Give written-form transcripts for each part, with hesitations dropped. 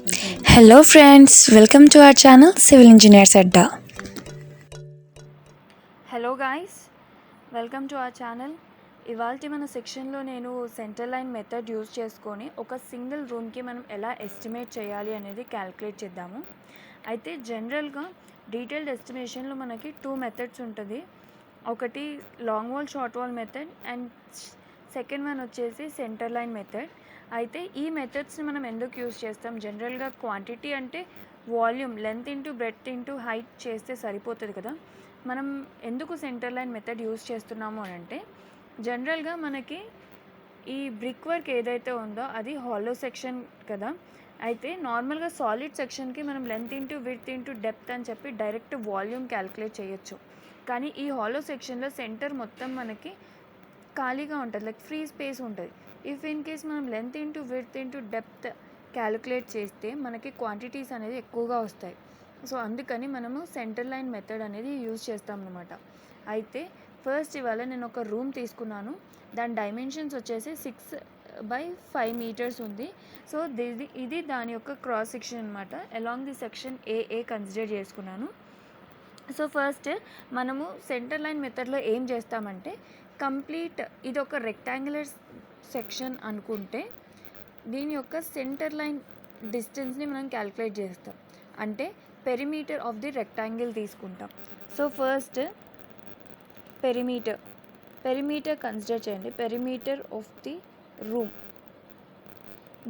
Hello friends, welcome to our channel Civil Engineers Adda. Hello guys, welcome to our channel. ఇవాళ మన సెక్షన్లో నేను centre line method use చేసుకొని ఒక single రూమ్కి మనం ఎలా ఎస్టిమేట్ చేయాలి అనేది క్యాలిక్యులేట్ చేద్దాము. అయితే జనరల్గా డీటెయిల్డ్ ఎస్టిమేషన్లో మనకి 2 మెథడ్స్ ఉంటుంది. ఒకటి long wall short wall method and second one వచ్చేసి సెంటర్ లైన్ మెథడ్. అయితే ఈ మెథడ్స్ని మనం ఎందుకు యూజ్ చేస్తాం? జనరల్గా క్వాంటిటీ అంటే volume, length into breadth into height చేస్తే సరిపోతుంది కదా. మనం ఎందుకు సెంటర్ లైన్ మెథడ్ యూజ్ చేస్తున్నాము అని అంటే, జనరల్గా మనకి ఈ బ్రిక్ వర్క్ ఏదైతే ఉందో అది హాలో సెక్షన్ కదా. అయితే నార్మల్గా సాలిడ్ సెక్షన్కి మనం length into width into depth అని చెప్పి డైరెక్ట్ వాల్యూమ్ క్యాలిక్యులేట్ చేయొచ్చు. కానీ ఈ హాలో సెక్షన్లో సెంటర్ మొత్తం మనకి ఖాళీగా ఉంటుంది, లైక్ ఫ్రీ స్పేస్ ఉంటుంది. ఇఫ్ ఇన్ కేస్ మనం length into width into depth calculate చేస్తే మనకి క్వాంటిటీస్ అనేది ఎక్కువగా వస్తాయి. సో అందుకని మనము సెంటర్ లైన్ మెథడ్ అనేది యూజ్ చేస్తాం అన్నమాట. అయితే ఫస్ట్ ఇవాళ నేను ఒక రూమ్ తీసుకున్నాను. దాని డైమెన్షన్స్ వచ్చేసి 6x5 మీటర్స్ ఉంది. సో ఇది దాని యొక్క క్రాస్ సెక్షన్ అనమాట. Along the section A consider చేసుకున్నాను. సో ఫస్ట్ మనము సెంటర్ లైన్ మెథడ్లో ఏం చేస్తామంటే, కంప్లీట్ ఇది ఒక రెక్టాంగులర్ సెక్షన్ అనుకుంటే దీని యొక్క సెంటర్ లైన్ డిస్టెన్స్ని మనం క్యాలిక్యులేట్ చేస్తాం. అంటే పెరిమీటర్ ఆఫ్ ది రెక్టాంగిల్ తీసుకుంటాం. సో ఫస్ట్ పెరిమీటర్ కన్సిడర్ చేయండి. పెరిమీటర్ ఆఫ్ ది రూమ్,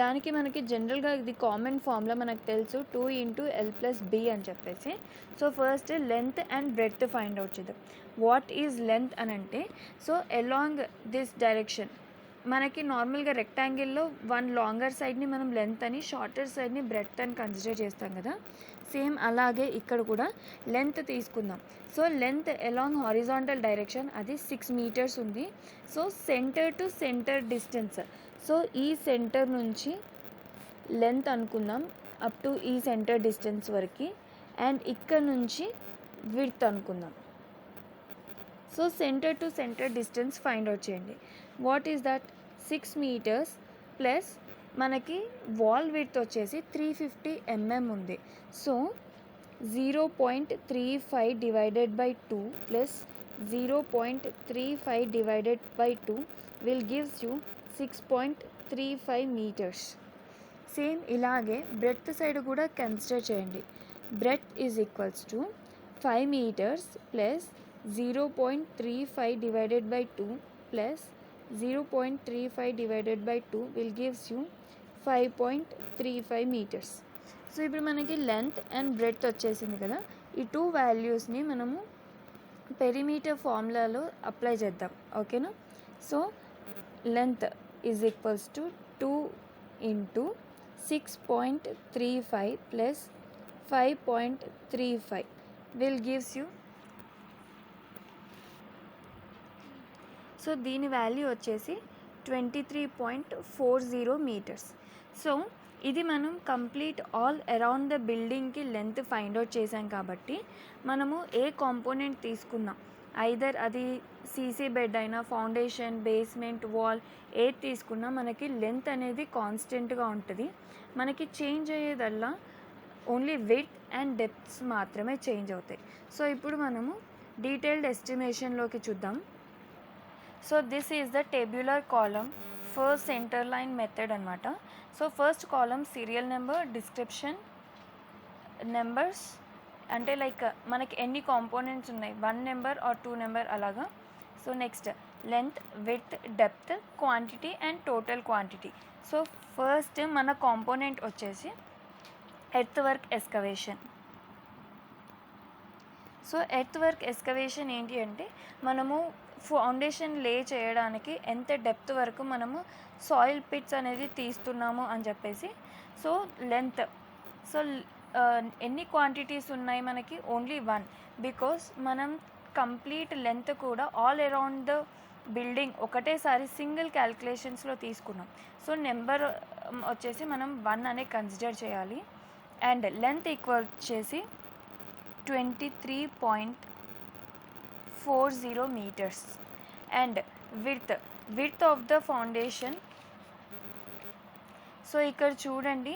దానికి మనకి జనరల్గా ఇది కామన్ ఫార్ములా మనకు తెలుసు, 2 × L+B అని చెప్పేసి. So first length and breadth find out చేద్దాం. వాట్ ఈజ్ లెంత్ అని అంటే, సో అలాంగ్ దిస్ డైరెక్షన్ మనకి నార్మల్గా రెక్టాంగిల్లో వన్ లాంగర్ సైడ్ని మనం లెంత్ అని, షార్టర్ సైడ్ని బ్రెడ్త్ అని కన్సిడర్ చేస్తాం కదా. సేమ్ అలాగే ఇక్కడ కూడా లెంత్ తీసుకుందాం. So length along horizontal direction అది 6 మీటర్స్ ఉంది. So centre to centre distance, so ఈ సెంటర్ నుంచి లెంత్ అనుకుందాం అప్ టు ఈ సెంటర్ డిస్టెన్స్ వరకు, అండ్ ఇక్కడ నుంచి విడ్త్ అనుకుందాం. So centre to centre distance find out చేయండి. What is that? 6 metres plus మనకి వాల్ విడ్త్ వచ్చేసి 350 mm ఉంది. So 0.35 divided by 2 plus 0.35 divided by 2 will gives you 6.35 meters. Same ఇలాగే బ్రెడ్త్ సైడ్ కూడా కన్సిడర్ చేయండి. Breadth is equals to 5 meters plus 0.35 divided by 2 plus 0.35 divided by 2 will gives you 5.35 meters. So ఇప్పుడు మనకి length and breadth వచ్చేసింది కదా. ఈ 2 వాల్యూస్ని మనము పెరిమీటర్ ఫార్ములాలో అప్లై చేద్దాం, ఓకేనా. So length is equals to 2 × 6.35 plus 5.35 will gives you, so దీని వాల్యూ వచ్చేసి 23.40 మీటర్స్. సో ఇది మనం కంప్లీట్ ఆల్ అరౌండ్ ద బిల్డింగ్కి లెంత్ ఫైండ్ అవుట్ చేసాం కాబట్టి మనము ఏ కాంపోనెంట్ తీసుకున్నాం, ఐదర్ అది సీసీ బెడ్ అయినా, ఫౌండేషన్, బేస్మెంట్, వాల్ ఏది తీసుకున్నా మనకి లెంత్ అనేది కాన్స్టెంట్గా ఉంటుంది. మనకి చేంజ్ అయ్యేదల్లా ఓన్లీ విడ్త్ అండ్ డెప్త్స్ మాత్రమే చేంజ్ అవుతాయి. సో ఇప్పుడు మనము డీటెయిల్డ్ ఎస్టిమేషన్లోకి చూద్దాం. So this is the tabular column for centre line method అనమాట. So first column serial number, description, numbers అంటే లైక్ మనకి ఎన్ని కాంపోనెంట్స్ ఉన్నాయి, 1 నెంబర్ ఆర్ 2 నెంబర్ అలాగా. So next length, width, depth, quantity and total quantity. So first మన component వచ్చేసి earth work excavation. So earth work excavation ఏంటి అంటే, మనము ఫౌండేషన్ లే చేయడానికి ఎంత డెప్త్ వరకు మనము సాయిల్ పిట్స్ అనేది తీస్తున్నాము అని చెప్పేసి. సో లెంత్, సో ఎన్ని క్వాంటిటీస్ ఉన్నాయి మనకి? ఓన్లీ 1, బికాస్ మనం కంప్లీట్ లెంత్ కూడా ఆల్ అరౌండ్ ద బిల్డింగ్ ఒకటేసారి సింగిల్ క్యాల్కులేషన్స్లో తీసుకున్నాం. సో నెంబర్ వచ్చేసి మనం 1 అనే కన్సిడర్ చేయాలి. అండ్ లెంత్ ఈక్వల్ వచ్చేసి 23.40 meters. And width of the foundation, so ఇక్కడ చూడండి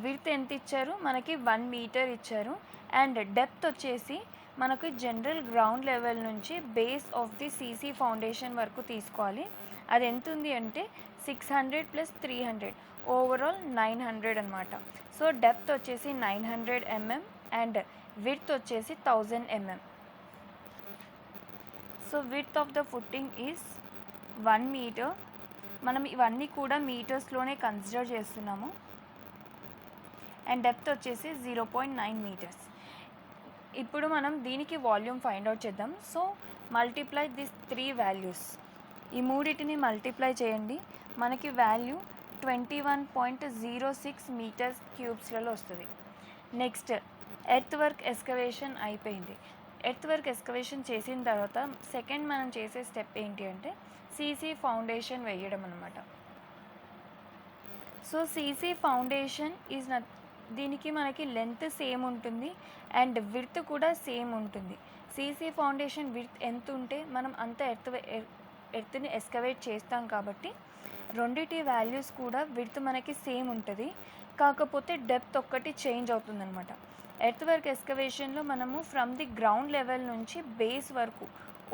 విడ్త్ ఎంత ఇచ్చారు, మనకి 1 మీటర్ ఇచ్చారు. అండ్ డెప్త్ వచ్చేసి మనకు జనరల్ గ్రౌండ్ లెవెల్ నుంచి base of the CC foundation వరకు తీసుకోవాలి. అది ఎంత ఉంది అంటే 600 + 300 ఓవరాల్ 900 అనమాట. సో డెప్త్ వచ్చేసి 900 mm అండ్ విడ్త్ వచ్చేసి 1000 mm. So width of the footing is 1 meter. మనం ఇవన్నీ కూడా మీటర్స్లోనే కన్సిడర్ చేస్తున్నాము. అండ్ డెప్త్ వచ్చేసి 0.9 మీటర్స్. ఇప్పుడు మనం దీనికి వాల్యూమ్ ఫైండ్ అవుట్ చేద్దాం. సో మల్టిప్లై దిస్ 3 వాల్యూస్, ఈ మూడింటిని మల్టిప్లై చేయండి. మనకి వాల్యూ 21.06 మీటర్స్ క్యూబ్స్లలో వస్తుంది. నెక్స్ట్ ఎర్త్ వర్క్ ఎక్స్కవేషన్ అయిపోయింది. ఎర్త్ వర్క్ ఎక్స్కవేషన్ చేసిన తర్వాత సెకండ్ మనం చేసే స్టెప్ ఏంటి అంటే సీసీ ఫౌండేషన్ వేయడం అనమాట. సో సీసీ ఫౌండేషన్ ఈజ్ దీనికి మనకి లెంత్ సేమ్ ఉంటుంది అండ్ విడ్త్ కూడా సేమ్ ఉంటుంది. సీసీ ఫౌండేషన్ విడ్త్ ఎంత ఉంటే మనం అంత ఎర్త్ని ఎక్స్కవేట్ చేస్తాం కాబట్టి రెండిటి వాల్యూస్ కూడా విడ్త్ మనకి సేమ్ ఉంటుంది. కాకపోతే డెప్త్ ఒక్కటి చేంజ్ అవుతుందన్నమాట. ఎర్త్ వర్క్ ఎక్స్కవేషన్లో మనము ఫ్రమ్ ది గ్రౌండ్ లెవెల్ నుంచి బేస్ వరకు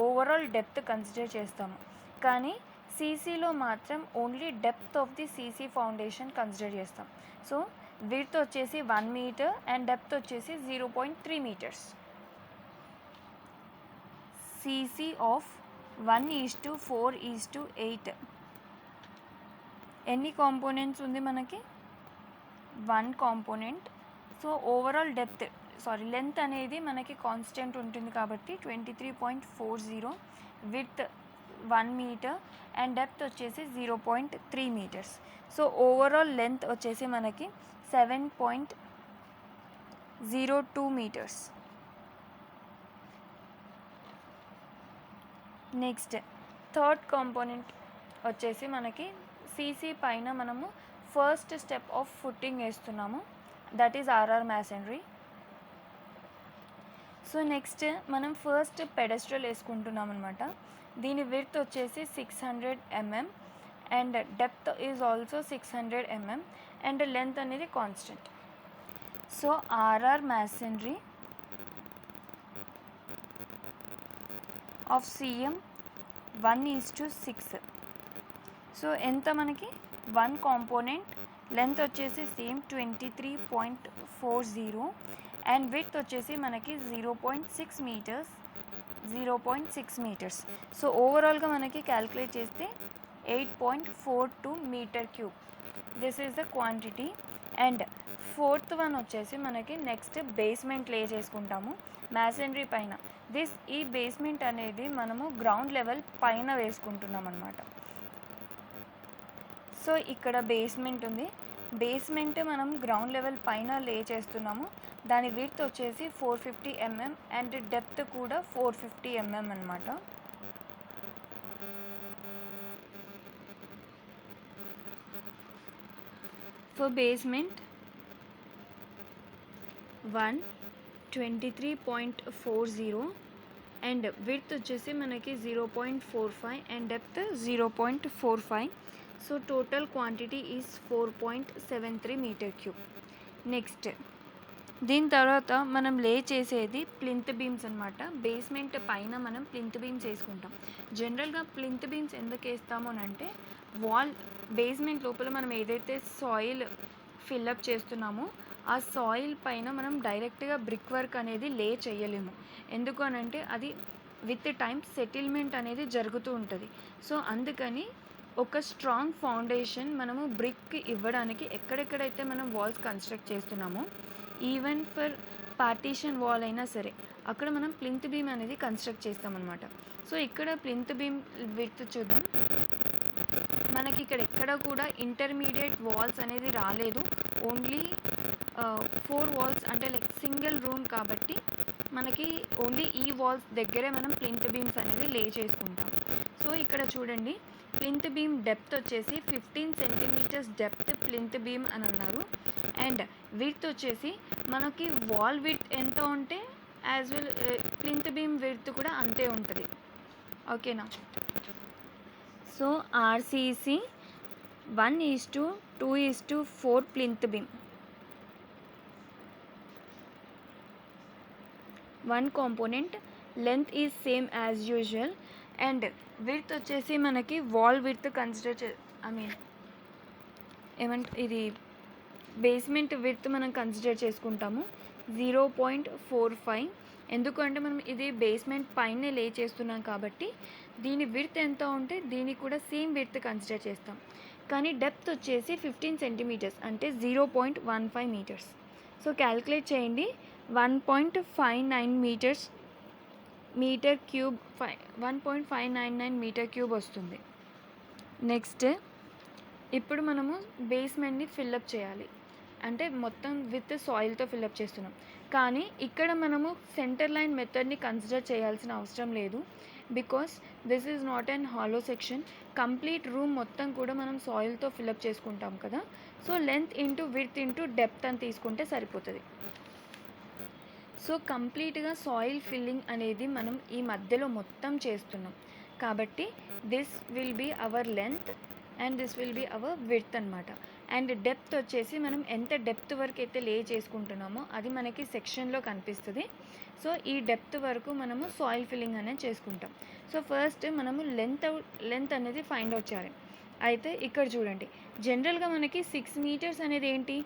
ఓవరాల్ డెప్త్ కన్సిడర్ చేస్తాము. కానీ సీసీలో మాత్రం only depth of the CC foundation consider చేస్తాం. సో విడ్త్ వచ్చేసి 1 మీటర్ అండ్ డెప్త్ వచ్చేసి 0.3 మీటర్స్. CC of 1:4:8. ఎన్ని కాంపోనెంట్స్ ఉంది మనకి? 1 కాంపోనెంట్. సో ఓవరాల్ లెంత్ అనేది మనకి కాన్స్టెంట్ ఉంటుంది కాబట్టి 23.40. విడ్త్ 1 మీటర్ అండ్ డెప్త్ వచ్చేసి 0.3 మీటర్స్. సో ఓవరాల్ లెంత్ వచ్చేసి మనకి 7.02 మీటర్స్. నెక్స్ట్ థర్డ్ కాంపోనెంట్ వచ్చేసి మనకి సీసీ పైన మనము ఫస్ట్ స్టెప్ ఆఫ్ ఫుట్టింగ్ వేస్తున్నాము, that is RR masonry. So next మనం ఫస్ట్ పెడెస్ట్రల్ వేసుకుంటున్నాం అనమాట. దీని విడ్త్ వచ్చేసి 600 mm and depth is also 600 mm and length అనేది constant. So RR masonry of CM 1:6. So ఎంత మనకి 1 కాంపోనెంట్, లెంత్ వచ్చేసి సేమ్ 23.40 అండ్ విడ్త్ వచ్చేసి మనకి 0.6 మీటర్స్. సో ఓవరాల్గా మనకి క్యాల్కులేట్ చేస్తే 8.42 meter cube. This is the quantity. And fourth one వచ్చేసి మనకి నెక్స్ట్ బేస్మెంట్ లే చేసుకుంటాము మ్యాసనరీ పైన. ఈ బేస్మెంట్ అనేది మనము గ్రౌండ్ లెవెల్ పైన వేసుకుంటున్నాం అనమాట. సో ఇక్కడ బేస్మెంట్ ఉంది. బేస్మెంట్ మనం గ్రౌండ్ లెవెల్ పైన లే చేస్తున్నాము. దాని విడ్త్ వచ్చేసి 450 mm అండ్ డెప్త్ కూడా 450 mm అనమాట. సో బేస్మెంట్ 23.40 అండ్ విడ్త్ వచ్చేసి మనకి 0.45 and depth 0.45. So total quantity is 4.73 meter cube. Next దీని తర్వాత మనం లే చేసేది ప్లింత్ బీమ్స్ అనమాట. బేస్మెంట్ పైన మనం ప్లింత్ బీమ్స్ వేసుకుంటాం. జనరల్గా ప్లింత్ బీమ్స్ ఎందుకు వేస్తాము అంటే బేస్మెంట్ లోపల మనం ఏదైతే సాయిల్ ఫిల్అప్ చేస్తున్నామో ఆ సాయిల్ పైన మనం డైరెక్ట్గా బ్రిక్ వర్క్ అనేది లే చేయలేము. ఎందుకు అనంటే అది విత్ టైం సెటిల్మెంట్ అనేది జరుగుతూ ఉంటుంది. సో అందుకని ఒక స్ట్రాంగ్ ఫౌండేషన్ మనము బ్రిక్ ఇవ్వడానికి ఎక్కడెక్కడైతే మనం వాల్స్ కన్స్ట్రక్ట్ చేస్తున్నామో ఈవెన్ ఫర్ పార్టీషన్ వాల్ అయినా సరే అక్కడ మనం ప్లింత్ బీమ్ అనేది కన్స్ట్రక్ట్ చేస్తామన్నమాట. సో ఇక్కడ ప్లింత్ బీమ్ విడ్త్ చూద్దాం. మనకి ఇక్కడ ఎక్కడ కూడా ఇంటర్మీడియట్ వాల్స్ అనేది రాలేదు. ఓన్లీ 4 వాల్స్ అంటే లైక్ సింగిల్ రూమ్ కాబట్టి మనకి ఓన్లీ ఈ వాల్స్ దగ్గరే మనం ప్లింత్ బీమ్స్ అనేది లే చేసుకుంటాం. సో ఇక్కడ చూడండి, ప్లింత్ బీమ్ డెప్త్ వచ్చేసి 15 సెంటీమీటర్స్ డెప్త్ ప్లింత్ బీమ్ అని అన్నారు. అండ్ విడ్త్ వచ్చేసి మనకి వాల్ విడ్త్ ఎంత ఉంటే as well plinth beam width కూడా అంతే ఉంటుంది. ఓకేనా? So RCC 1:2:4 plinth beam. One component, length is same as usual, and width వచ్చేసి మనకి వాల్ విడ్త్ కన్సిడర్ ఇది బేస్మెంట్ విడ్త్ మనం కన్సిడర్ చేసుకుంటాము 0.45. ఎందుకంటే మనం ఇది బేస్మెంట్ పైనే లే చేస్తున్నాం కాబట్టి దీని విడ్త్ ఎంత ఉంటే దీనికి కూడా సేమ్ విడ్త్ కన్సిడర్ చేస్తాం. కానీ డెప్త్ వచ్చేసి 15 సెంటీమీటర్స్ అంటే 0.15 మీటర్స్. సో క్యాల్కులేట్ చేయండి. 1.599 మీటర్ క్యూబ్ 1.599 మీటర్ క్యూబ్ వస్తుంది. నెక్స్ట్ ఇప్పుడు మనము బేస్మెంట్ని ఫిల్అప్ చేయాలి. అంటే మొత్తం విత్ సాయిల్తో ఫిల్అప్ చేస్తున్నాం. కానీ ఇక్కడ మనము సెంటర్ లైన్ మెథడ్ని కన్సిడర్ చేయాల్సిన అవసరం లేదు. Because this is not and hollow section. Complete room మొత్తం కూడా మనం సాయిల్తో ఫిల్అప్ చేసుకుంటాం కదా. So length into width into depth అని తీసుకుంటే సరిపోతుంది. సో కంప్లీట్గా సాయిల్ ఫిల్లింగ్ అనేది మనం ఈ మధ్యలో మొత్తం చేస్తున్నాం కాబట్టి this will be our length and this will be our width అనమాట. అండ్ డెప్త్ వచ్చేసి మనం ఎంత డెప్త్ వరకు అయితే లే చేసుకుంటున్నామో అది మనకి సెక్షన్లో కనిపిస్తుంది. సో ఈ డెప్త్ వరకు మనము సాయిల్ ఫిల్లింగ్ అనేది చేసుకుంటాం. సో ఫస్ట్ మనము లెంత్ అనేది ఫైండ్ అవుట్ చేయాలి. అయితే ఇక్కడ చూడండి, జనరల్గా మనకి 6 మీటర్స్ అనేది ఏంటి,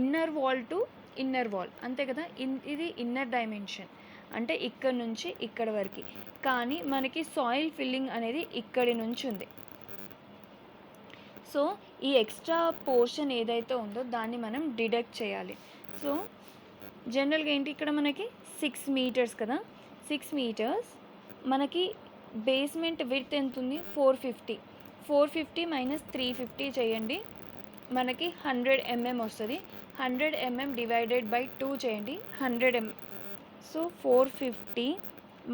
inner wall to inner wall అంతే కదా. ఇది ఇన్నర్ డైమెన్షన్ అంటే ఇక్కడ నుంచి ఇక్కడ వరకు. కానీ మనకి సాయిల్ ఫిల్లింగ్ అనేది ఇక్కడి నుంచి ఉంది. సో ఈ ఎక్స్ట్రా పోర్షన్ ఏదైతే ఉందో దాన్ని మనం డిడక్ట్ చేయాలి. సో జనరల్గా ఏంటి, ఇక్కడ మనకి 6 మీటర్స్ కదా. 6 మీటర్స్ మనకి బేస్మెంట్ విడ్త్ ఎంత ఉంది, 450 మైనస్ 350 చేయండి, మనకి 100 mm వస్తుంది. 100 mm డివైడెడ్ బై 2 చేయండి, 100 mm. So 450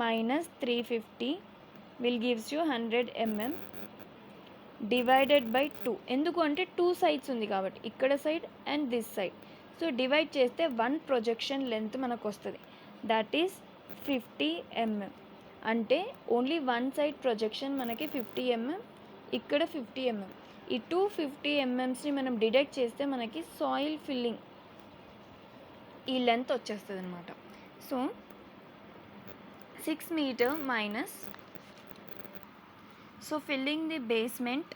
minus 350 will gives you 100 mm divided by 2. ఎందుకు అంటే 2 సైడ్స్ ఉంది కాబట్టి, ఇక్కడ side and this side. So divide చేస్తే 1 ప్రొజెక్షన్ లెంత్ మనకు వస్తుంది, దట్ ఈస్ 50 mm. అంటే ఓన్లీ 1 సైడ్ ప్రొజెక్షన్ మనకి 50 mm, ఇక్కడ 50 mm. ఈ 250 mmని మనం డిడక్ట్ చేస్తే మనకి సాయిల్ ఫిల్లింగ్ ఈ లెంత్ వచ్చేస్తుంది అనమాట. So 6 meter minus, so filling the basement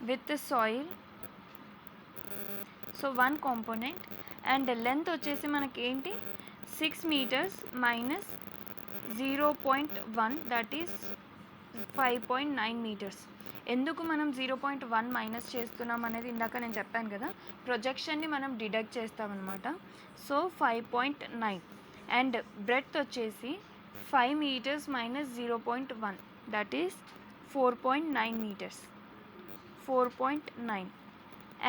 with the soil, so one component, and length వచ్చేసి మనకి ఏంటి 6 meters minus 0.1 that is 5.9 meters. ఎందుకు మనం 0.1 మైనస్ చేస్తున్నాం అనేది ఇందాక నేను చెప్పాను కదా, ప్రొజెక్షన్ని మనం డిడక్ట్ చేస్తామన్నమాట. సో 5.9 అండ్ బ్రెడ్త్ వచ్చేసి 5 meters minus 0.1 that is 4.9 meters, 4.9.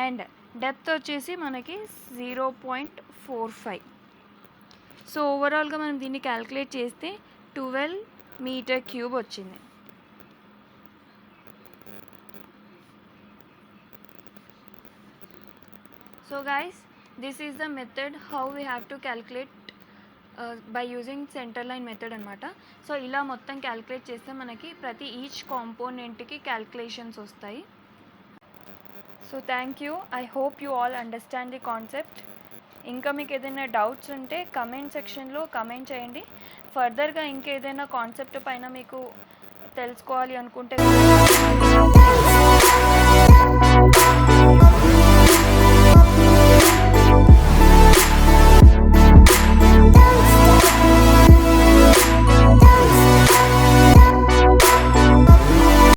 And depth వచ్చేసి మనకి 0.45. సో ఓవరాల్గా మనం దీన్ని క్యాల్కులేట్ చేస్తే 12 మీటర్ క్యూబ్ వచ్చింది. So guys, this is the method how we have to calculate by using center line method అనమాట. సో ఇలా మొత్తం క్యాల్కులేట్ చేస్తే మనకి ప్రతి ఈచ్ కాంపోనెంట్కి క్యాల్కులేషన్స్ వస్తాయి. So thank you. I hope you all understand the concept. ఇంకా మీకు ఏదైనా డౌట్స్ ఉంటే కమెంట్ సెక్షన్లో కమెంట్ చేయండి. ఫర్దర్గా ఇంకేదైనా కాన్సెప్ట్ పైన మీకు తెలుసుకోవాలి అనుకుంటే